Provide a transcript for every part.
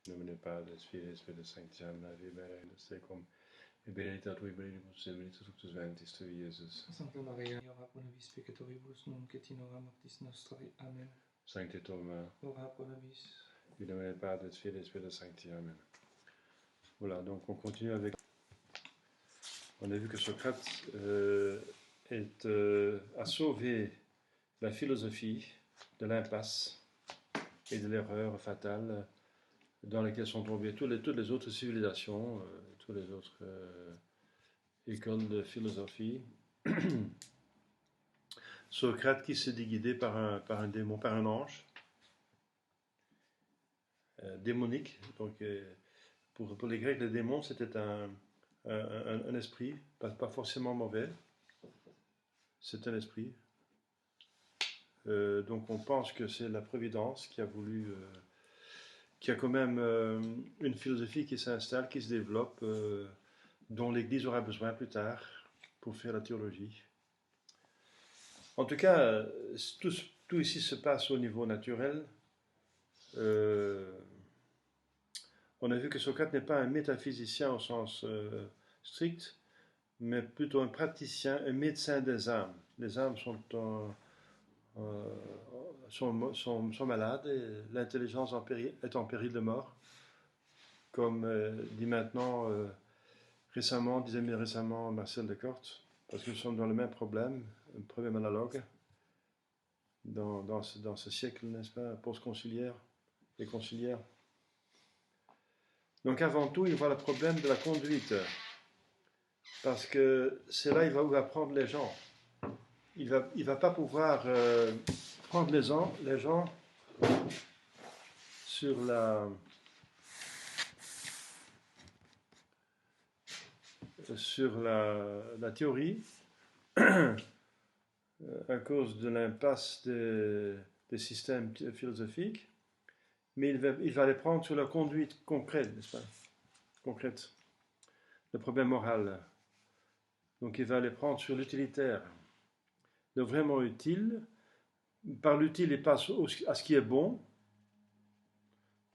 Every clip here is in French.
Noem de Padre, Filius, Spiritus Sancti, Amen. Ave Maria, secum, Ebenedicatur Iberibus, Ebenedictus fructus ventris tui, Iesus. Sancta Maria, ora pro nobis peccatoribus, nunc et in hora mortis nostrae. Amen. Sancte Thomas, Ora pro nobis. in nomine del Padre, Filius, Spiritus Sancti, Amen. Voilà, donc on continue avec... On a vu que Socrate a sauvé la philosophie de l'impasse et de l'erreur fatale dans laquelle sont tombées toutes les autres civilisations, toutes les autres écoles de philosophie. Socrate qui s'est dit guidé par un démon, par un ange démonique. Donc, pour les Grecs, le démon, c'était un esprit, pas forcément mauvais. C'est un esprit. Donc, on pense que c'est la Providence qui a voulu... qui a quand même une philosophie qui s'installe, qui se développe, dont l'Église aura besoin plus tard pour faire la théologie. En tout cas, tout ici se passe au niveau naturel. On a vu que Socrate n'est pas un métaphysicien au sens strict, mais plutôt un praticien, un médecin des âmes. Les âmes sont malades et l'intelligence est en péril de mort. Comme dit maintenant, disait récemment Marcel Descortes, parce que nous sommes dans le même problème, un problème analogue, dans ce siècle, n'est-ce pas, post-conciliaire et conciliaire. Donc avant tout, il voit le problème de la conduite, parce que c'est là où il va prendre les gens. Il va pas pouvoir prendre les gens sur la théorie, à cause de l'impasse des systèmes philosophiques, mais il va les prendre sur la conduite concrète, n'est-ce pas? Concrète, le problème moral. Donc il va les prendre sur l'utilitaire, le vraiment utile. Par l'utile, il passe à ce qui est bon,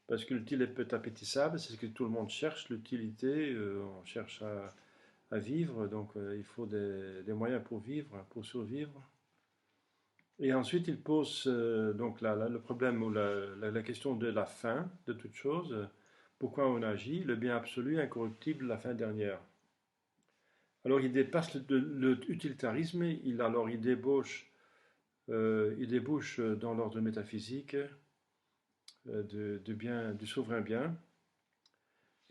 parce que l'utile est appétissable, c'est ce que tout le monde cherche, l'utilité, on cherche à vivre, donc il faut des moyens pour vivre, pour survivre. Et ensuite, il pose donc le problème ou la question de la fin de toute chose. Pourquoi on agit? Le bien absolu, incorruptible, la fin dernière. Alors, il dépasse l'utilitarisme, il débouche dans l'ordre métaphysique du souverain bien.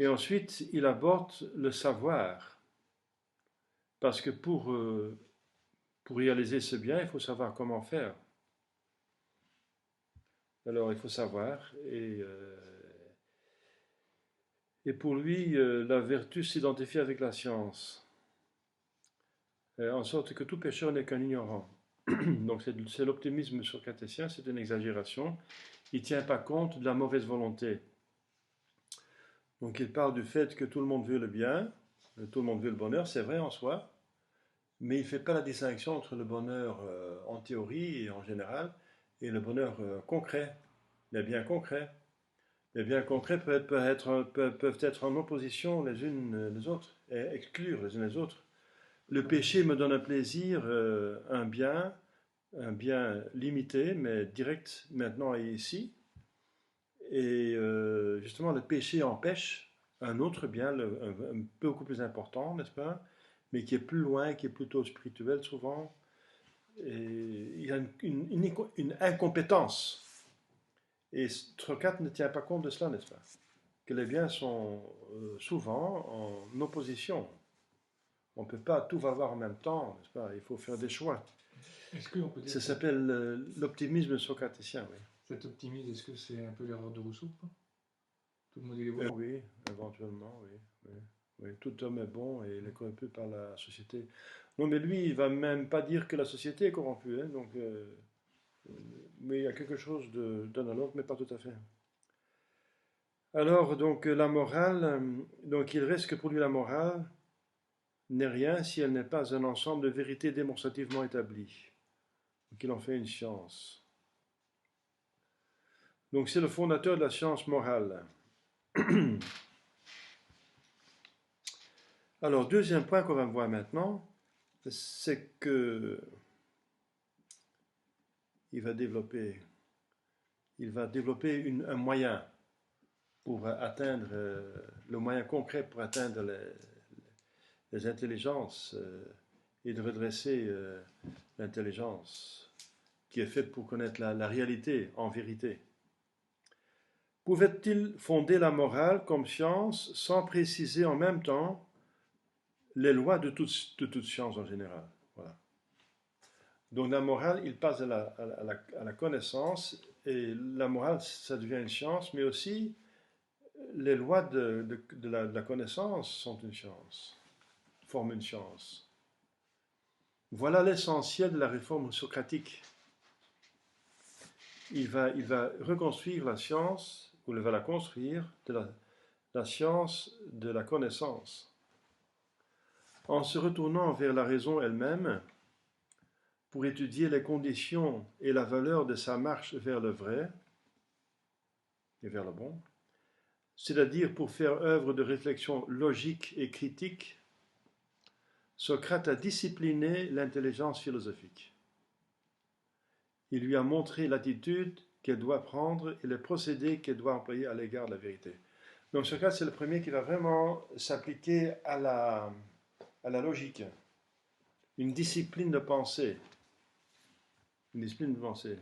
Et ensuite, il aborde le savoir. Parce que pour réaliser ce bien, il faut savoir comment faire. Alors, il faut savoir. Et pour lui, la vertu s'identifie avec la science. En sorte que tout pécheur n'est qu'un ignorant. Donc, c'est l'optimisme socraticien, c'est une exagération. Il ne tient pas compte de la mauvaise volonté. Donc, il parle du fait que tout le monde veut le bien, tout le monde veut le bonheur, c'est vrai en soi. Mais il ne fait pas la distinction entre le bonheur en théorie et en général et le bonheur concret, les biens concrets. Les biens concrets peuvent être en opposition les unes les autres et exclure les unes les autres. Le péché me donne un plaisir, un bien limité, mais direct maintenant et ici. Et justement, le péché empêche un autre bien, beaucoup plus important, n'est-ce pas? Mais qui est plus loin, qui est plutôt spirituel souvent. Et il y a une incompétence. Et Socrate ne tient pas compte de cela, n'est-ce pas? Que les biens sont souvent en opposition. On ne peut pas tout avoir en même temps, n'est-ce pas? Il faut faire des choix. Est-ce qu'on peut dire Ça s'appelle l'optimisme socraticien, oui. Cet optimisme, est-ce que c'est un peu l'erreur de Rousseau, quoi? Tout le monde est bon. Oui, éventuellement, oui. Oui, tout homme est bon et il est corrompu par la société. Non, mais lui, il va même pas dire que la société est corrompue, hein, donc, mais il y a quelque chose d'analogue, mais pas tout à fait. Alors, donc, la morale, donc il reste que pour lui la morale n'est rien si elle n'est pas un ensemble de vérités démonstrativement établies. Donc, il en fait une science. Donc, c'est le fondateur de la science morale. Alors, deuxième point qu'on va voir maintenant, c'est que il va développer un moyen pour atteindre, le moyen concret pour atteindre les intelligences et de redresser l'intelligence qui est faite pour connaître la réalité en vérité. Pouvait-il fonder la morale comme science sans préciser en même temps les lois de toute science en général? Voilà. Donc la morale, il passe à la connaissance, et la morale, ça devient une science, mais aussi les lois de la connaissance sont une science, forment une science. Voilà l'essentiel de la réforme socratique. Il va reconstruire la science, ou il va la construire, de la science de la connaissance. En se retournant vers la raison elle-même, pour étudier les conditions et la valeur de sa marche vers le vrai et vers le bon, c'est-à-dire pour faire œuvre de réflexion logique et critique, Socrate a discipliné l'intelligence philosophique. Il lui a montré l'attitude qu'elle doit prendre et les procédés qu'elle doit employer à l'égard de la vérité. Donc Socrate, c'est le premier qui va vraiment s'appliquer à la logique, une discipline de pensée. Une discipline de pensée.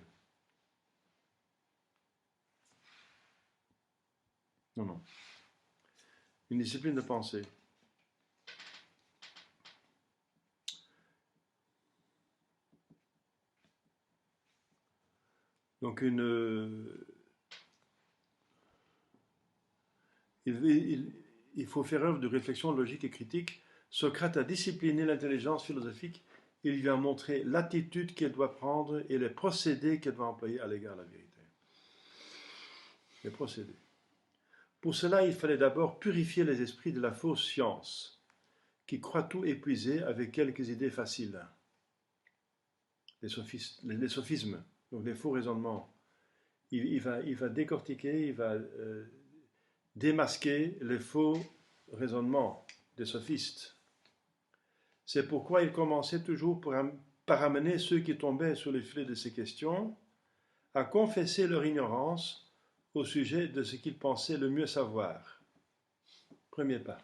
Non. Une discipline de pensée. Donc il faut faire œuvre de réflexion logique et critique. Socrate a discipliné l'intelligence philosophique. Il lui a montré l'attitude qu'elle doit prendre et les procédés qu'elle doit employer à l'égard de la vérité. Les procédés. Pour cela, il fallait d'abord purifier les esprits de la fausse science, qui croit tout épuiser avec quelques idées faciles. Les sophismes, donc les faux raisonnements. Il va décortiquer, il va démasquer les faux raisonnements des sophistes. C'est pourquoi il commençait toujours par amener ceux qui tombaient sous les filets de ces questions à confesser leur ignorance au sujet de ce qu'ils pensaient le mieux savoir. Premier pas,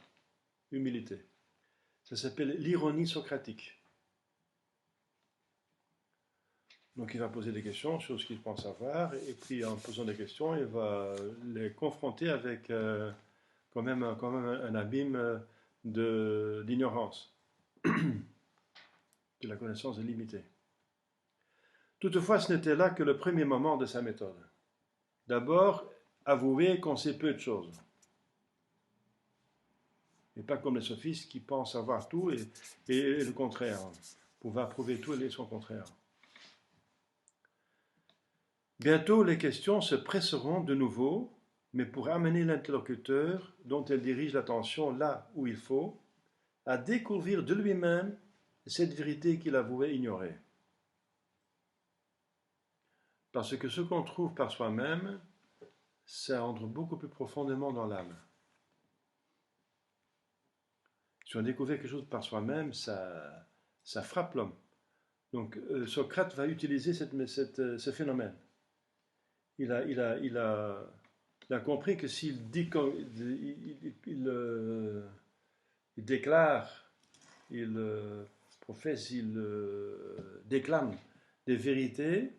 humilité. Ça s'appelle l'ironie socratique. Donc il va poser des questions sur ce qu'il pense savoir, et puis en posant des questions, il va les confronter avec quand même un abîme d'ignorance, que la connaissance est limitée. Toutefois, ce n'était là que le premier moment de sa méthode. D'abord, avouer qu'on sait peu de choses. Et pas comme les sophistes qui pensent savoir tout et le contraire, pouvoir prouver tout et son contraire. Bientôt, les questions se presseront de nouveau, mais pour amener l'interlocuteur, dont elle dirige l'attention là où il faut, à découvrir de lui-même cette vérité qu'il avouait ignorer. Parce que ce qu'on trouve par soi-même, ça entre beaucoup plus profondément dans l'âme. Si on découvre quelque chose par soi-même, ça frappe l'homme. Donc Socrate va utiliser ce phénomène. Il a compris que s'il dit il déclare, il professe, il déclame des vérités,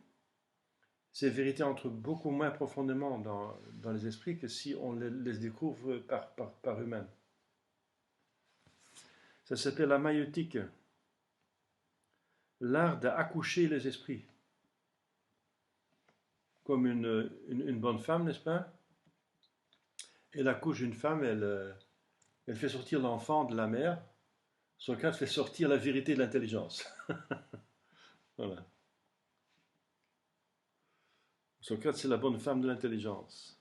ces vérités entrent beaucoup moins profondément dans les esprits que si on les découvre par eux-mêmes. Ça s'appelle la maïeutique, l'art d'accoucher les esprits. Comme une bonne femme, n'est-ce pas? Elle accouche une femme, elle fait sortir l'enfant de la mère. Socrate fait sortir la vérité de l'intelligence. Voilà. Socrate, c'est la bonne femme de l'intelligence.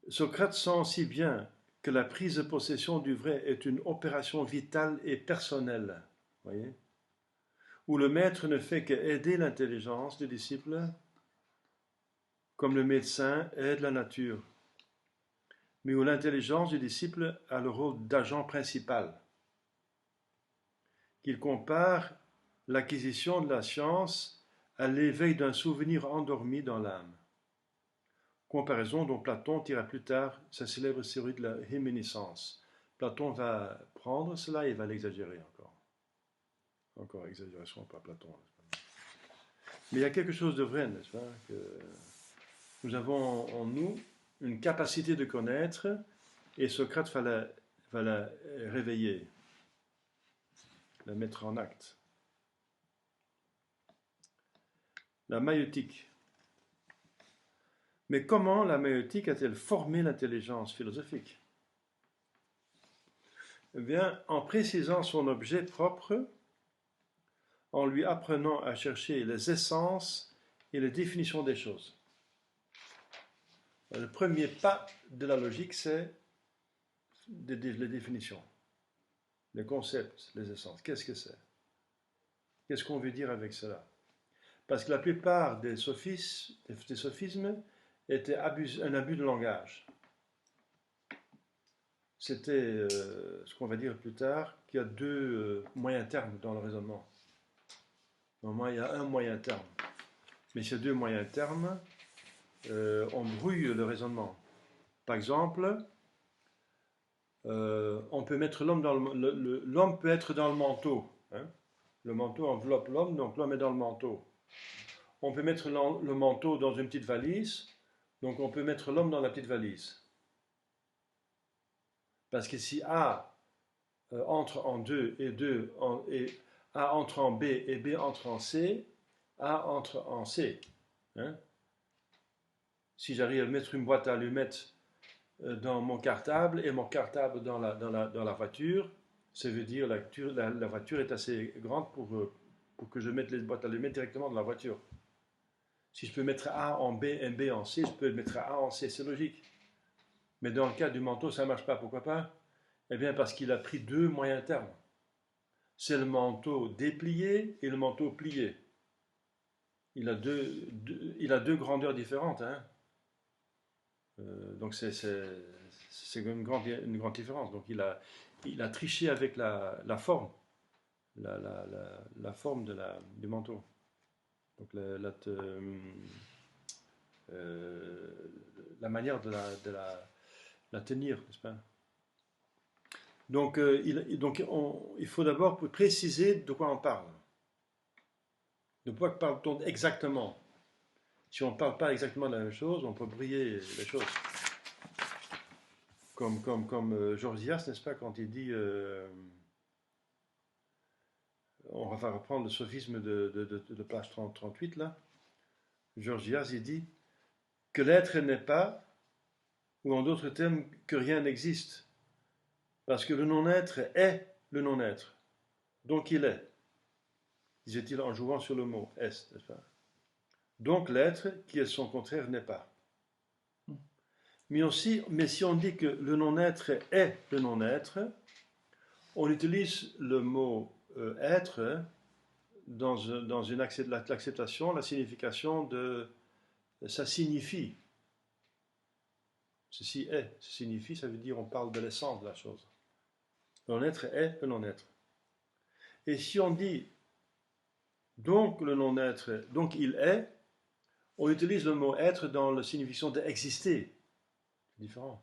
Socrate sent si bien que la prise de possession du vrai est une opération vitale et personnelle, voyez, où le maître ne fait qu'aider l'intelligence du disciple comme le médecin aide la nature, mais où l'intelligence du disciple a le rôle d'agent principal, qu'il compare l'acquisition de la science à l'éveil d'un souvenir endormi dans l'âme. Comparaison dont Platon tira plus tard sa célèbre théorie de la réminiscence. Platon va prendre cela et va l'exagérer encore. Encore exagération par Platon. Mais il y a quelque chose de vrai, n'est-ce pas, que nous avons en nous une capacité de connaître, et Socrate va la réveiller, la mettre en acte. La maïeutique. Mais comment la maïeutique a-t-elle formé l'intelligence philosophique? Eh bien, en précisant son objet propre, en lui apprenant à chercher les essences et les définitions des choses. Le premier pas de la logique, c'est les définitions, les concepts, les essences. Qu'est-ce que c'est? Qu'est-ce qu'on veut dire avec cela? Parce que la plupart des sophismes étaient un abus de langage. C'était ce qu'on va dire plus tard, qu'il y a deux moyens termes dans le raisonnement. Normalement, il y a un moyen terme. Mais ces deux moyens termes, on brouille le raisonnement. Par exemple, on peut mettre l'homme dans l'homme peut être dans le manteau. Hein? Le manteau enveloppe l'homme, donc l'homme est dans le manteau. On peut mettre le manteau dans une petite valise, donc on peut mettre l'homme dans la petite valise. Parce que si A entre en 2 et A entre en B et B entre en C, A entre en C. Hein? Si j'arrive à mettre une boîte à allumettes dans mon cartable et mon cartable dans la voiture, ça veut dire la voiture est assez grande pour que je mette les boîtes à allumettes directement dans la voiture. Si je peux mettre A en B et B en C, je peux mettre A en C, c'est logique. Mais dans le cas du manteau, ça ne marche pas. Pourquoi pas? Eh bien, parce qu'il a pris deux moyens termes. C'est le manteau déplié et le manteau plié. Il a deux grandeurs différentes. Hein. Donc c'est une grande différence. Donc il a triché avec la forme, la forme du manteau. Donc la manière de la tenir, n'est-ce pas? Donc, il faut d'abord préciser de quoi on parle. De quoi parle-t-on exactement? Si on ne parle pas exactement de la même chose, on peut briller les choses. Comme Gorgias, n'est-ce pas, quand il dit, on va reprendre le sophisme de page 38 là, Gorgias, il dit que l'être n'est pas, ou en d'autres termes, que rien n'existe. Parce que le non-être est le non-être. Donc il est, disait-il en jouant sur le mot est, n'est-ce pas? Donc l'être, qui est son contraire, n'est pas. Mais si on dit que le non-être est le non-être, on utilise le mot être dans l'acceptation, la signification de ça signifie. Ceci est, ça signifie, ça veut dire on parle de l'essence de la chose. Le non-être est le non-être. Et si on dit donc le non-être, donc il est, on utilise le mot être dans la signification d'exister. C'est différent.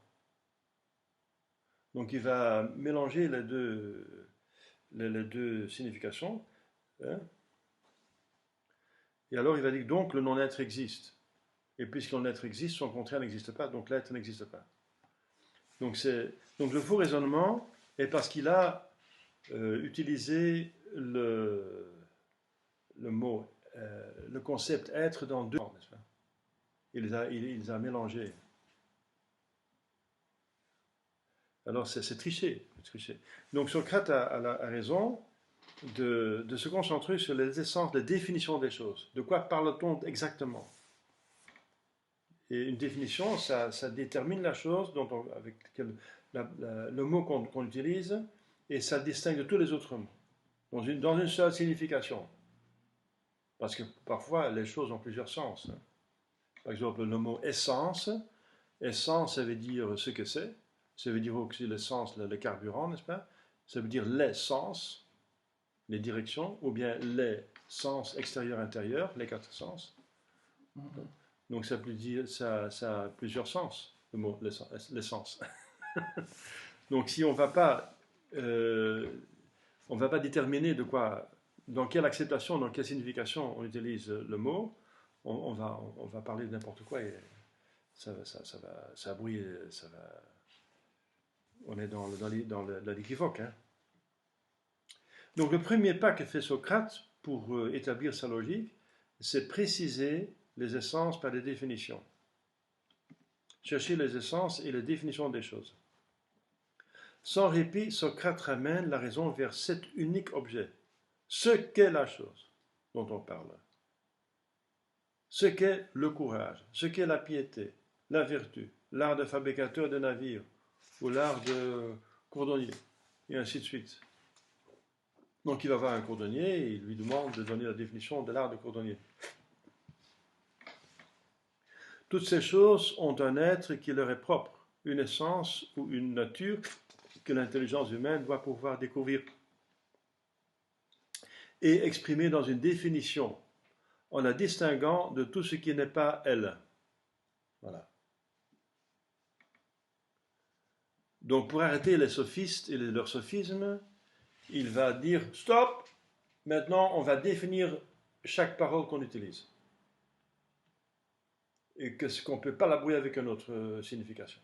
Donc il va mélanger les deux significations. Hein? Et alors il va dire donc le non-être existe. Et puisque le non-être existe, son contraire n'existe pas, donc l'être n'existe pas. Donc le faux raisonnement est parce qu'il a utilisé le mot, le concept être dans deux, n'est-ce pas? Il les a mélangés. Alors c'est tricher. Donc Socrate a raison de se concentrer sur les essences, les définitions des choses. De quoi parle-t-on exactement? Et une définition, ça détermine la chose avec le mot qu'on utilise, et ça distingue de tous les autres mots, dans une seule signification. Parce que parfois, les choses ont plusieurs sens. Par exemple, le mot essence. Essence, ça veut dire ce que c'est. Ça veut dire aussi l'essence, le carburant, n'est-ce pas? Ça veut dire les sens, les directions, ou bien les sens extérieur-intérieur, les quatre sens. Donc ça, peut dire, ça a plusieurs sens, le mot l'essence. Donc si on ne va pas déterminer de quoi, dans quelle acceptation, dans quelle signification on utilise le mot, on va parler de n'importe quoi et ça brouille, on est dans l'équivoque. Hein. Donc le premier pas que fait Socrate pour établir sa logique, c'est préciser les essences par des définitions. Chercher les essences et les définitions des choses. Sans répit, Socrate ramène la raison vers cet unique objet, ce qu'est la chose dont on parle, ce qu'est le courage, ce qu'est la piété, la vertu, l'art de fabricateur de navires ou l'art de cordonnier, et ainsi de suite. Donc il va voir un cordonnier et il lui demande de donner la définition de l'art de cordonnier. Toutes ces choses ont un être qui leur est propre, une essence ou une nature que l'intelligence humaine doit pouvoir découvrir et exprimer dans une définition, en la distinguant de tout ce qui n'est pas elle. Voilà. Donc pour arrêter les sophistes et leurs sophismes, il va dire stop, maintenant on va définir chaque parole qu'on utilise. Et qu'on ne peut pas la brouiller avec une autre signification.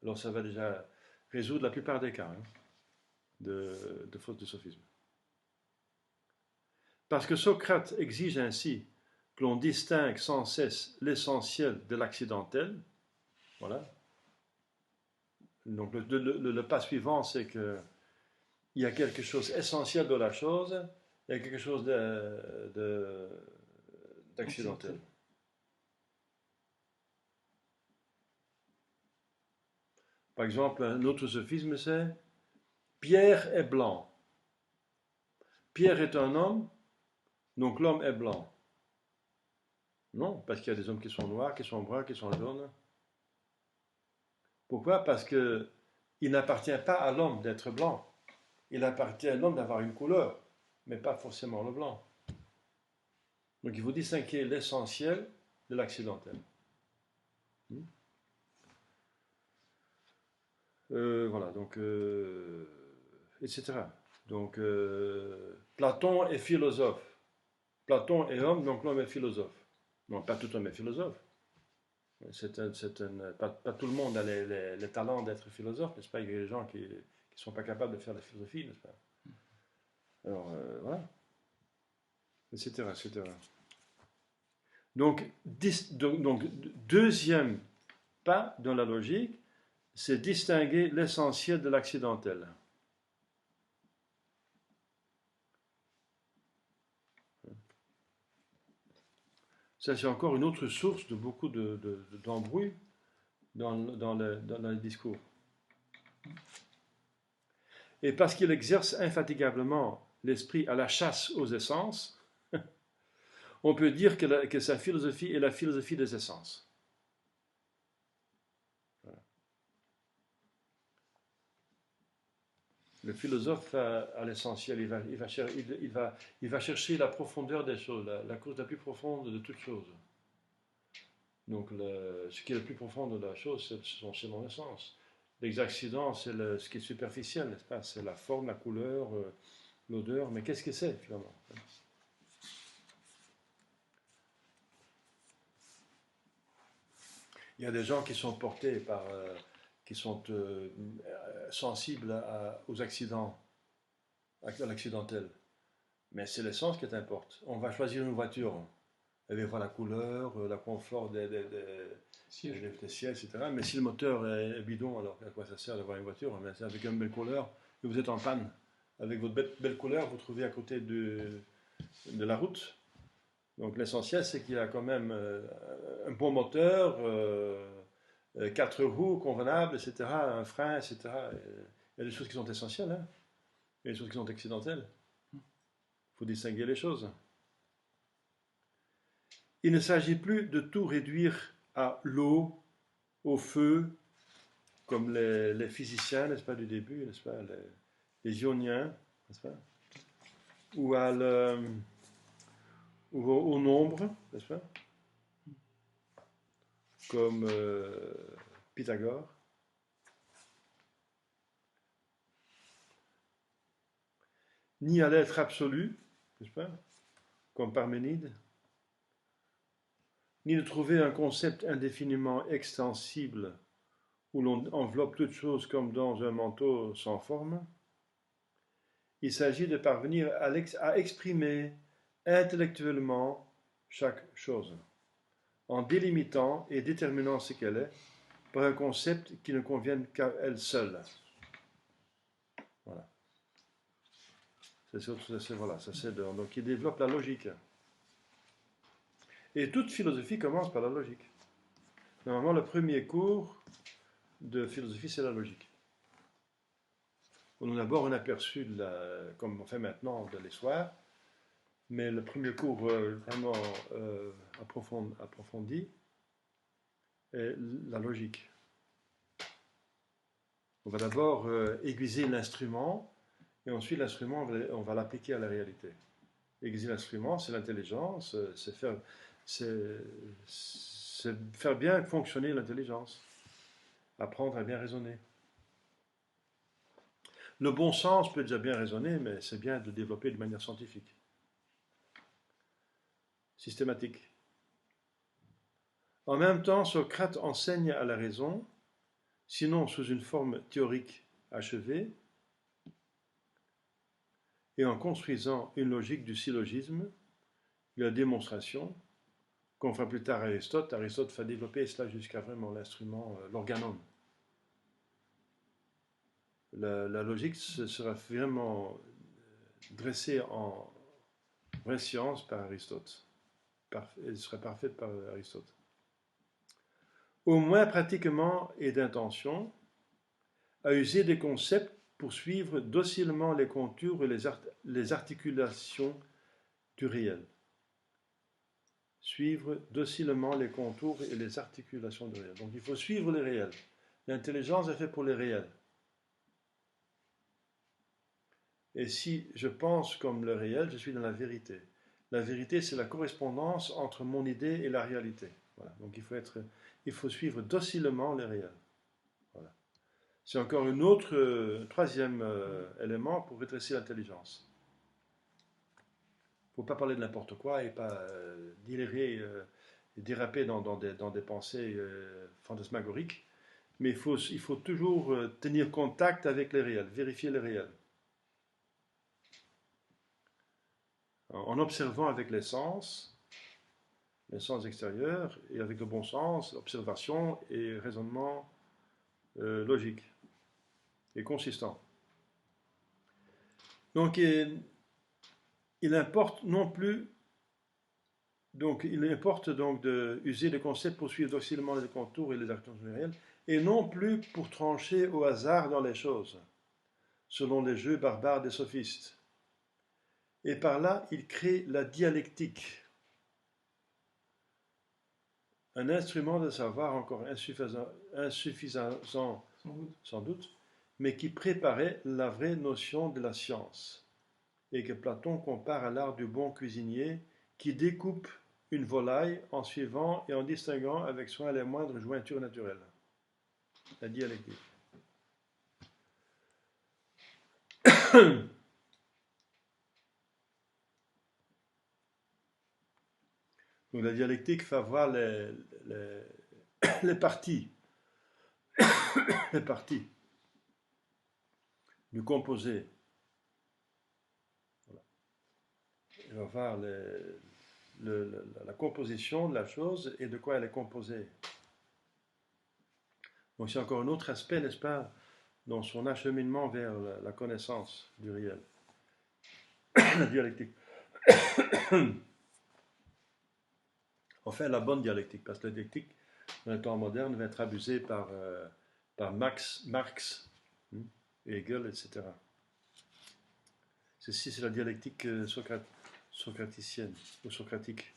Alors ça va déjà résoudre la plupart des cas de faute de sophisme. Parce que Socrate exige ainsi que l'on distingue sans cesse l'essentiel de l'accidentel. Voilà. Donc le pas suivant, c'est qu'il y a quelque chose essentiel de la chose, il y a quelque chose d'accidentel. Par exemple, un autre sophisme, c'est Pierre est blanc. Pierre est un homme, donc l'homme est blanc. Non, parce qu'il y a des hommes qui sont noirs, qui sont bruns, qui sont jaunes. Pourquoi? Parce qu'il n'appartient pas à l'homme d'être blanc. Il appartient à l'homme d'avoir une couleur, mais pas forcément le blanc. Donc il faut distinguer l'essentiel de l'accidentel. Voilà, donc, etc. Donc, Platon est philosophe. Platon est homme, donc l'homme est philosophe. Non, pas tout homme est philosophe. Pas tout le monde a les talents d'être philosophe, n'est-ce pas? Il y a des gens qui ne sont pas capables de faire la philosophie, n'est-ce pas? Alors, voilà. Etc., etc. Donc, deuxième pas dans la logique, c'est distinguer l'essentiel de l'accidentel. Ça, c'est encore une autre source de beaucoup d'embrouilles dans les discours. Et parce qu'il exerce infatigablement l'esprit à la chasse aux essences, on peut dire que sa philosophie est la philosophie des essences. Voilà. Le philosophe à l'essentiel, il va chercher la profondeur des choses, la cause la plus profonde de toute chose. Donc ce qui est le plus profond de la chose, c'est son essence. Les accidents, c'est ce qui est superficiel, n'est-ce pas? C'est la forme, la couleur, l'odeur, mais qu'est-ce que c'est finalement? Il y a des gens qui sont portés par, qui sont sensibles aux accidents, à l'accidentel. Mais c'est l'essence qui t'importe. On va choisir une voiture. Elle va voir la couleur, le confort des sièges, etc. Mais si le moteur est bidon, alors à quoi ça sert d'avoir une voiture? C'est avec une belle couleur, et vous êtes en panne. Avec votre belle couleur, vous trouvez à côté de la route. Donc l'essentiel, c'est qu'il y a quand même un bon moteur, 4 roues convenables, etc., un frein, etc. Il y a des choses qui sont essentielles, hein. Il y a des choses qui sont accidentelles. Il faut distinguer les choses. Il ne s'agit plus de tout réduire à l'eau, au feu, comme les physiciens, n'est-ce pas, du début, n'est-ce pas, les ioniens, n'est-ce pas, ou, au nombre, n'est-ce pas, comme Pythagore. Ni à l'être absolu, n'est-ce pas, comme Parménide, ni de trouver un concept indéfiniment extensible où l'on enveloppe toute chose comme dans un manteau sans forme. Il s'agit de parvenir à exprimer intellectuellement chaque chose, en délimitant et déterminant ce qu'elle est par un concept qui ne convienne qu'à elle seule. Voilà. Donc il développe la logique. Et toute philosophie commence par la logique. Normalement, le premier cours de philosophie, c'est la logique. On a d'abord un aperçu, comme on fait maintenant, de l'histoire, mais le premier cours vraiment approfondi est la logique. On va d'abord aiguiser l'instrument, et ensuite l'instrument, on va l'appliquer à la réalité. Aiguiser l'instrument, c'est l'intelligence, c'est faire bien fonctionner l'intelligence, apprendre à bien raisonner. Le bon sens peut déjà bien raisonner, mais c'est bien de développer de manière scientifique, systématique. En même temps, Socrate enseigne à la raison, sinon sous une forme théorique achevée, et en construisant une logique du syllogisme, de la démonstration, qu'on fera plus tard Aristote. Aristote va développer cela jusqu'à vraiment l'instrument, l'organon. La logique sera vraiment dressée en vraie science par Aristote. Elle sera parfaite par Aristote. Au moins pratiquement et d'intention, à user des concepts pour suivre docilement les contours et les articulations du réel. Suivre docilement les contours et les articulations du réel. Donc il faut suivre les réels. L'intelligence est faite pour les réels. Et si je pense comme le réel, je suis dans la vérité. La vérité, c'est la correspondance entre mon idée et la réalité. Voilà. Donc il faut suivre docilement les réels. Voilà. C'est encore un autre, troisième élément pour redresser l'intelligence. Il ne faut pas parler de n'importe quoi et pas délirer et déraper dans des pensées fantasmagoriques, mais il faut toujours tenir contact avec les réels, vérifier les réels. En observant avec les sens extérieurs, et avec le bon sens, observation et raisonnement logique et consistant. Donc, il importe donc d'user des concepts pour suivre docilement les contours et les actions réelles, et non plus pour trancher au hasard dans les choses, selon les jeux barbares des sophistes. Et par là, il crée la dialectique, un instrument de savoir encore insuffisant sans doute, mais qui préparait la vraie notion de la science, et que Platon compare à l'art du bon cuisinier qui découpe une volaille en suivant et en distinguant avec soin les moindres jointures naturelles. La dialectique. Donc la dialectique fait voir les parties du composé. Voilà. Il va voir la composition de la chose et de quoi elle est composée. Donc c'est encore un autre aspect, n'est-ce pas, dans son acheminement vers la connaissance du réel. La dialectique. Enfin, la bonne dialectique, parce que la dialectique, dans le temps moderne, va être abusée par Marx, Hegel, etc. Ceci, c'est la dialectique socraticienne, ou socratique.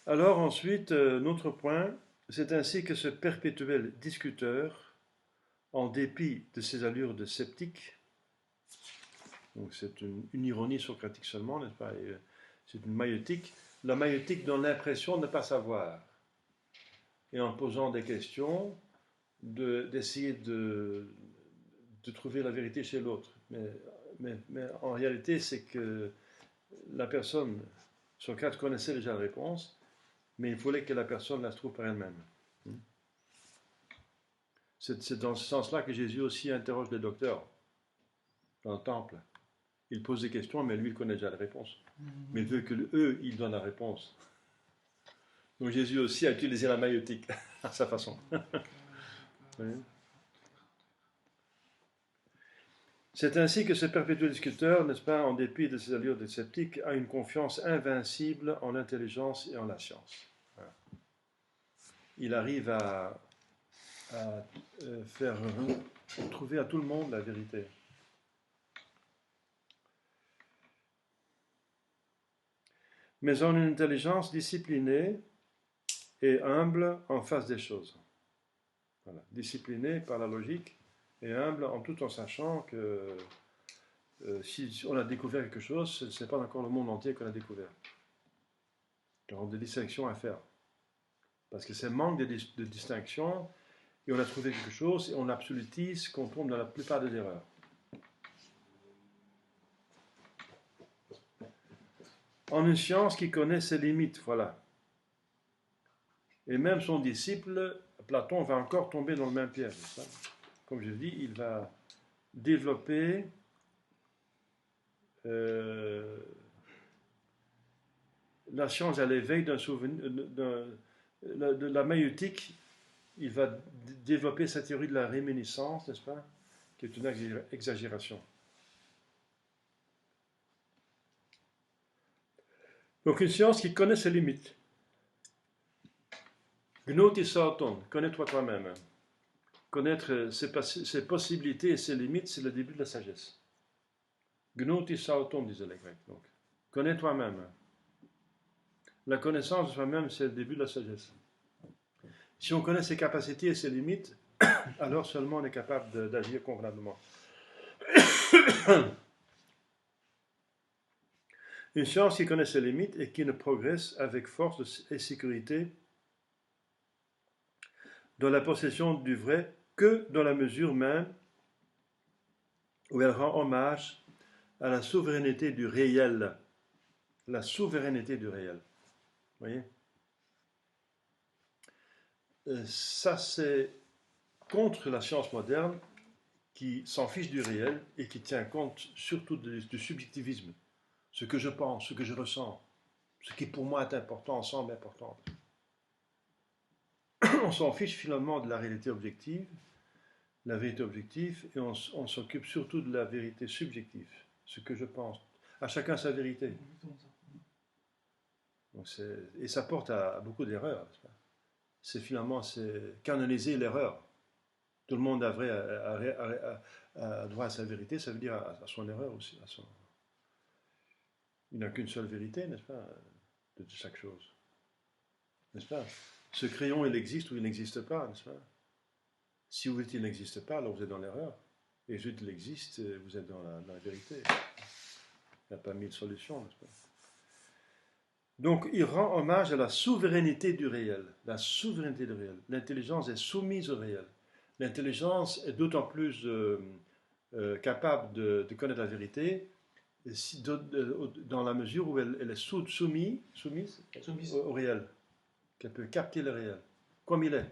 Alors ensuite, notre point, c'est ainsi que ce perpétuel discuteur, en dépit de ses allures de sceptique, donc c'est une ironie socratique seulement, n'est-ce pas? C'est une maïeutique. La maïeutique donne l'impression de ne pas savoir. Et en posant des questions, d'essayer de trouver la vérité chez l'autre. Mais en réalité, c'est que la personne, Socrate connaissait déjà la réponse, mais il fallait que la personne la trouve par elle-même. C'est dans ce sens-là que Jésus aussi interroge les docteurs dans le temple. Il pose des questions, mais lui, il connaît déjà la réponse. Mais il veut que eux, ils donnent la réponse. Donc Jésus aussi a utilisé la maïeutique à sa façon. Oui. C'est ainsi que ce perpétuel discuteur, n'est-ce pas, en dépit de ses allures de sceptique, a une confiance invincible en l'intelligence et en la science. Voilà. Il arrive à faire trouver à tout le monde la vérité. Mais en une intelligence disciplinée et humble en face des choses. Voilà. Disciplinée par la logique et humble tout en sachant que si on a découvert quelque chose, ce n'est pas encore le monde entier qu'on a découvert. Il y aura des distinctions à faire. Parce que c'est un manque de distinction, et on a trouvé quelque chose, et on absolutise qu'on tombe dans la plupart des erreurs. En une science qui connaît ses limites, voilà. Et même son disciple, Platon, va encore tomber dans le même piège. Comme je dis, il va développer la science à l'éveil d'un souvenir, de la maïeutique. Il va développer sa théorie de la réminiscence, n'est-ce pas, qui est une exagération. Donc une science qui connaît ses limites. Gnotis auton, connais-toi toi-même. Connaître ses possibilités et ses limites, c'est le début de la sagesse. Gnotis auton, disaient les Grecs. Donc, connais toi-même. La connaissance de soi-même, c'est le début de la sagesse. Si on connaît ses capacités et ses limites, alors seulement on est capable d'agir convenablement. Une science qui connaît ses limites et qui ne progresse avec force et sécurité dans la possession du vrai que dans la mesure même où elle rend hommage à la souveraineté du réel. La souveraineté du réel. Vous voyez? Ça, c'est contre la science moderne qui s'en fiche du réel et qui tient compte surtout du subjectivisme. Ce que je pense, ce que je ressens, ce qui pour moi est important, semble important. On s'en fiche finalement de la réalité objective, la vérité objective, et on s'occupe surtout de la vérité subjective, ce que je pense. À chacun sa vérité. Donc et ça porte à beaucoup d'erreurs. C'est finalement canoniser l'erreur. Tout le monde a droit à sa vérité, ça veut dire à son erreur aussi. Il n'y a qu'une seule vérité, n'est-ce pas, de chaque chose. N'est-ce pas? Ce crayon, il existe ou il n'existe pas, n'est-ce pas? Si vous dites qu'il n'existe pas, alors vous êtes dans l'erreur. Et si il existe, vous êtes dans la vérité. Il n'y a pas mille solutions, n'est-ce pas? Donc, il rend hommage à la souveraineté du réel. La souveraineté du réel. L'intelligence est soumise au réel. L'intelligence est d'autant plus capable de connaître la vérité dans la mesure où elle est soumise au réel. Qu'elle peut capter le réel, comme il est.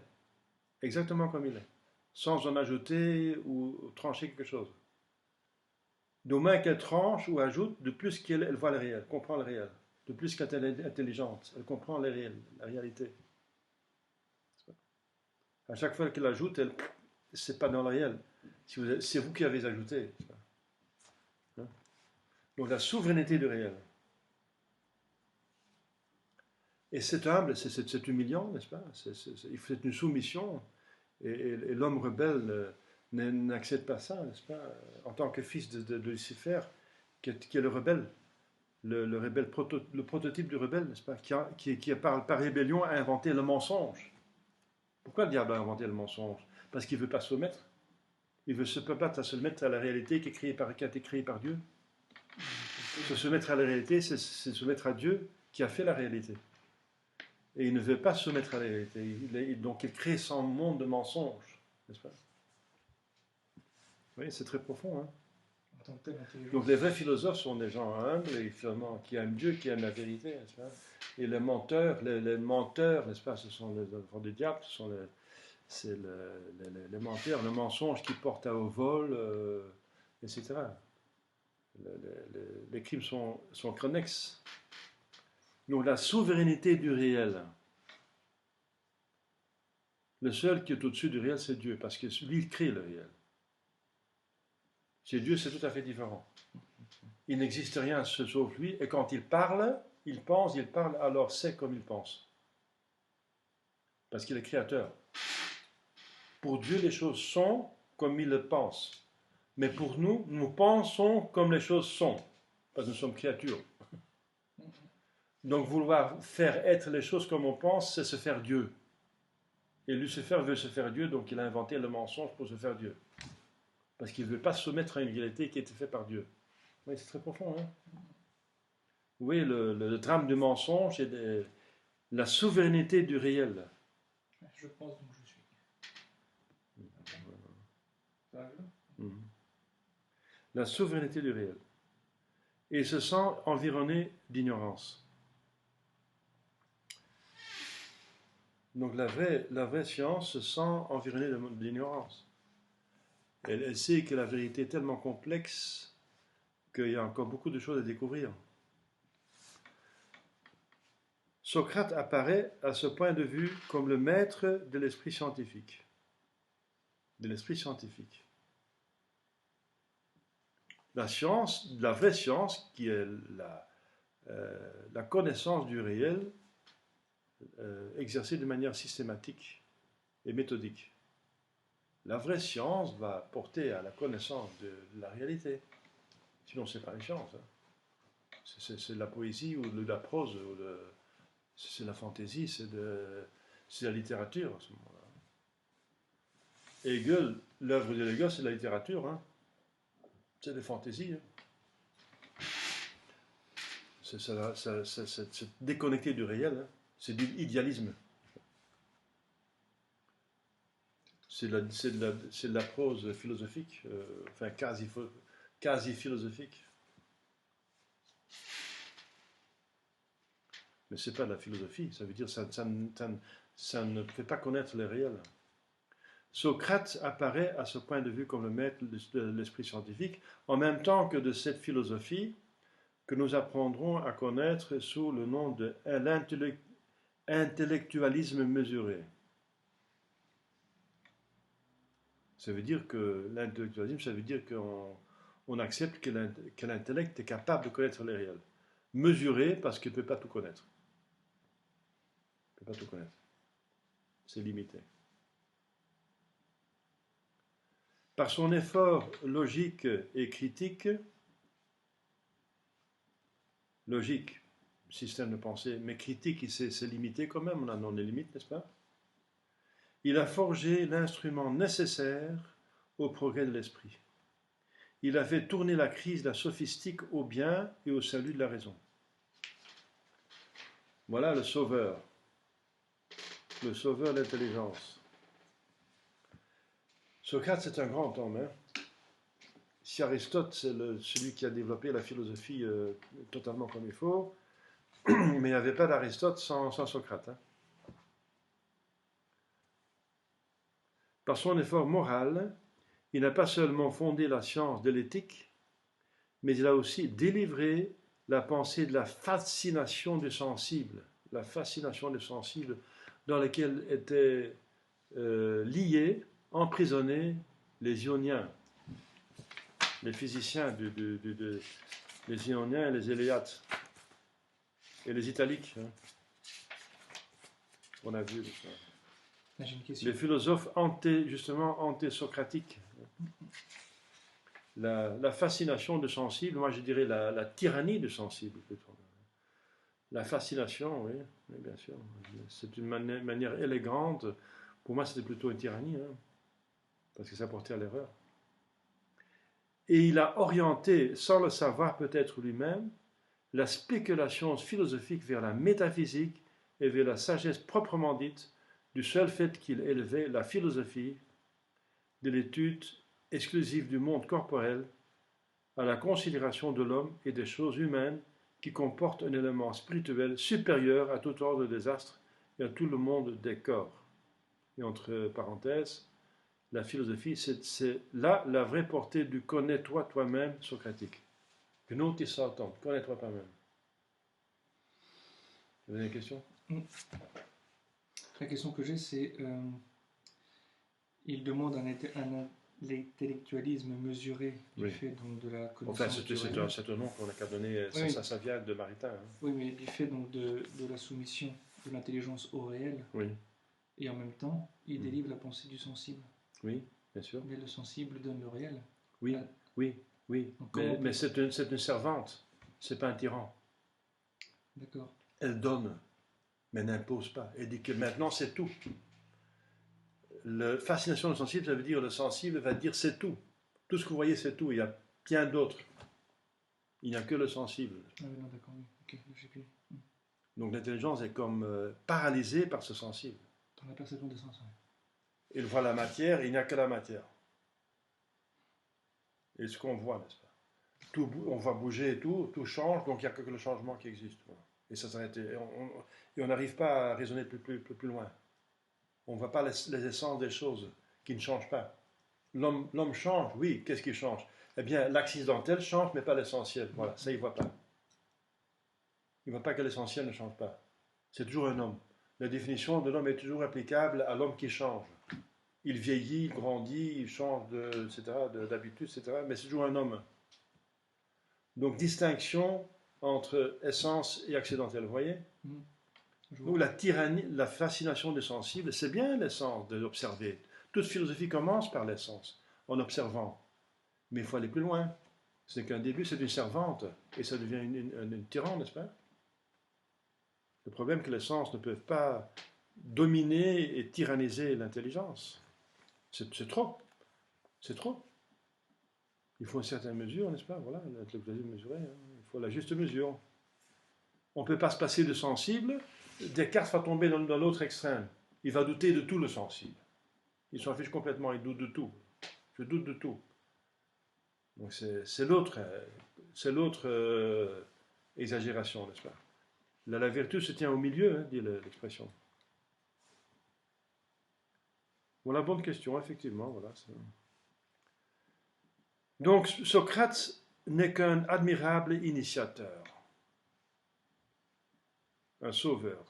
Exactement comme il est. Sans en ajouter ou trancher quelque chose. D'au moins qu'elle tranche ou ajoute, de plus qu'elle voit le réel, comprend le réel. De plus qu'elle est intelligente, elle comprend le réel, la réalité. À chaque fois qu'elle ajoute, c'est pas dans le réel. C'est vous qui avez ajouté. Hein? Donc la souveraineté du réel. Et c'est humble, c'est humiliant, n'est-ce pas? C'est une soumission. Et l'homme rebelle n'accepte pas ça, n'est-ce pas? En tant que fils de Lucifer, qui est le rebelle. le rebelle le prototype du rebelle, n'est-ce pas, qui par rébellion a inventé le mensonge. Pourquoi le diable a inventé le mensonge? Parce qu'il ne veut pas se soumettre. Il veut se battre à se mettre à la réalité qui a été créée par Dieu. Se soumettre à la réalité, c'est se soumettre à Dieu qui a fait la réalité. Et il ne veut pas se soumettre à la réalité. Donc il crée son monde de mensonges, n'est-ce pas? Oui, c'est très profond. Hein? Donc les vrais philosophes sont des gens humbles et finalement qui aiment Dieu, qui aiment la vérité, n'est-ce pas? Et les menteurs, n'est-ce pas? Ce sont les enfants du diable, ce sont les menteurs, le mensonge qui porte au vol, etc. Les crimes sont connexes. Donc la souveraineté du réel. Le seul qui est au-dessus du réel, c'est Dieu, parce que lui, il crée le réel. Chez Dieu, c'est tout à fait différent. Il n'existe rien sauf lui, et quand il parle, il pense, il parle, alors c'est comme il pense. Parce qu'il est créateur. Pour Dieu, les choses sont comme il le pense. Mais pour nous, nous pensons comme les choses sont, parce que nous sommes créatures. Donc vouloir faire être les choses comme on pense, c'est se faire Dieu. Et Lucifer veut se faire Dieu, donc il a inventé le mensonge pour se faire Dieu. Parce qu'il ne veut pas se soumettre à une réalité qui a été faite par Dieu. Oui, c'est très profond. Hein? Oui, le drame du mensonge et la souveraineté du réel. Je pense donc je suis. La souveraineté du réel. Et il se sent environné d'ignorance. Donc la vraie science se sent environnée d'ignorance. Elle sait que la vérité est tellement complexe qu'il y a encore beaucoup de choses à découvrir. Socrate apparaît à ce point de vue comme le maître de l'esprit scientifique. De l'esprit scientifique. La science, la vraie science, qui est la connaissance du réel, exercée de manière systématique et méthodique. La vraie science va porter à la connaissance de la réalité. Sinon, ce n'est pas une science. Hein. C'est de la poésie ou de la prose, c'est de la fantaisie, c'est de la littérature à ce moment-là. Hegel, l'œuvre de Hegel, c'est de la littérature. Hein. C'est des fantaisies. Hein. C'est déconnecté du réel. Hein. C'est de l'idéalisme. C'est de la prose philosophique, enfin quasi philosophique. Mais ce n'est pas de la philosophie, ça veut dire que ça ne fait pas connaître le réel. Socrate apparaît à ce point de vue comme le maître de l'esprit scientifique, en même temps que de cette philosophie que nous apprendrons à connaître sous le nom de l'intellectualisme mesuré. Ça veut dire que l'intellectualisme, ça veut dire qu'on accepte que l'intellect est capable de connaître le réel. Mesuré parce qu'il ne peut pas tout connaître. Il ne peut pas tout connaître. C'est limité. Par son effort logique et critique, logique, système de pensée, mais critique, c'est limité quand même, on a des limites, n'est-ce pas? Il a forgé l'instrument nécessaire au progrès de l'esprit. Il a fait tourner la crise de la sophistique au bien et au salut de la raison. Voilà le sauveur de l'intelligence. Socrate, c'est un grand homme. Hein? Si Aristote, c'est celui qui a développé la philosophie totalement comme il faut, mais il n'y avait pas d'Aristote sans Socrate. Hein? Par son effort moral, il n'a pas seulement fondé la science de l'éthique, mais il a aussi délivré la pensée de la fascination du sensible dans laquelle étaient liés, emprisonnés les Ioniens, les physiciens, les Ioniens et les Éléates, et les Italiques. Hein. On a vu ça. Les philosophes anté-socratiques. la fascination du sensible, moi je dirais la tyrannie du sensible plutôt. La fascination, oui, oui bien sûr. C'est une manière élégante. Pour moi, c'était plutôt une tyrannie, hein, parce que ça portait à l'erreur. Et il a orienté, sans le savoir peut-être lui-même, la spéculation philosophique vers la métaphysique et vers la sagesse proprement dite, du seul fait qu'il élevait la philosophie de l'étude exclusive du monde corporel à la considération de l'homme et des choses humaines qui comportent un élément spirituel supérieur à tout ordre des astres et à tout le monde des corps. Et entre parenthèses, la philosophie, c'est là la vraie portée du connais-toi toi-même socratique. Gnoti Satan, connais-toi toi-même. Vous avez une question? La question que j'ai, c'est il demande un intellectualisme mesuré du Oui. fait donc de la connaissance. Enfin, c'est un nom qu'on n'a qu'à donner, oui. ça vient de Maritain. Hein. Oui, mais du fait donc de la soumission de l'intelligence au réel, oui. Et en même temps, il délivre la pensée du sensible. Oui, bien sûr. Mais le sensible donne le réel. Oui, oui, oui. Mais c'est une servante, c'est pas un tyran. D'accord. Elle donne, mais n'impose pas. Elle dit que maintenant c'est tout. La fascination du sensible, ça veut dire le sensible va dire c'est tout. Tout ce que vous voyez, c'est tout. Il y a bien d'autres. Il n'y a que le sensible. Ah oui, non, d'accord, oui. Ok, j'ai plus. Donc l'intelligence est comme paralysée par ce sensible. Dans la perception des sens, oui. Il voit la matière, il n'y a que la matière. Et ce qu'on voit, n'est-ce pas? Tout, on va bouger et tout change, donc il n'y a que le changement qui existe. Voilà. Et ça s'arrête. Et on n'arrive pas à raisonner plus loin. On ne voit pas les essences des choses qui ne changent pas. L'homme change, oui, qu'est-ce qui change? Eh bien, l'accidentel change, mais pas l'essentiel. Voilà, ça, il ne voit pas. Il ne voit pas que l'essentiel ne change pas. C'est toujours un homme. La définition de l'homme est toujours applicable à l'homme qui change. Il vieillit, il grandit, il change d'habitude, etc. Mais c'est toujours un homme. Donc, distinction entre essence et accidentel, vous voyez? Donc, la tyrannie, la fascination des sensibles, c'est bien l'essence de l'observer. Toute philosophie commence par l'essence, en observant. Mais il faut aller plus loin. Ce n'est qu'un début, c'est une servante, et ça devient une tyran, n'est-ce pas? Le problème est que les sens ne peuvent pas dominer et tyranniser l'intelligence. C'est trop. C'est trop. Il faut une certaine mesure, n'est-ce pas? Voilà, l'intellectualisme mesuré. Hein. Il faut la juste mesure. On ne peut pas se passer de sensible. Descartes va tomber dans l'autre extrême. Il va douter de tout le sensible. Il s'en fiche complètement, il doute de tout. Je doute de tout. Donc c'est l'autre exagération, n'est-ce pas? La vertu se tient au milieu, hein, dit l'expression. Voilà, bonne question, effectivement. Voilà, donc, Socrate n'est qu'un admirable initiateur, un sauveur.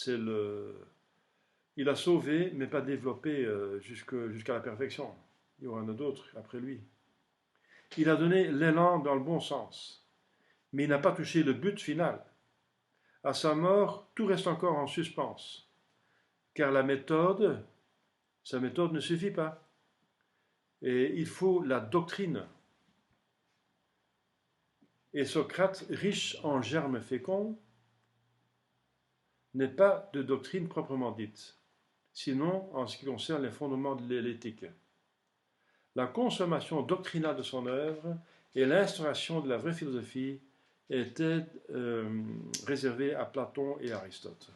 Il a sauvé, mais pas développé jusqu'à la perfection. Il y en a d'autres après lui. Il a donné l'élan dans le bon sens, mais il n'a pas touché le but final. À sa mort, tout reste encore en suspens, car sa méthode ne suffit pas. Et il faut la doctrine. Et Socrate, riche en germes féconds, n'est pas de doctrine proprement dite, sinon en ce qui concerne les fondements de l'éthique. La consommation doctrinale de son œuvre et l'instauration de la vraie philosophie étaient réservées à Platon et Aristote.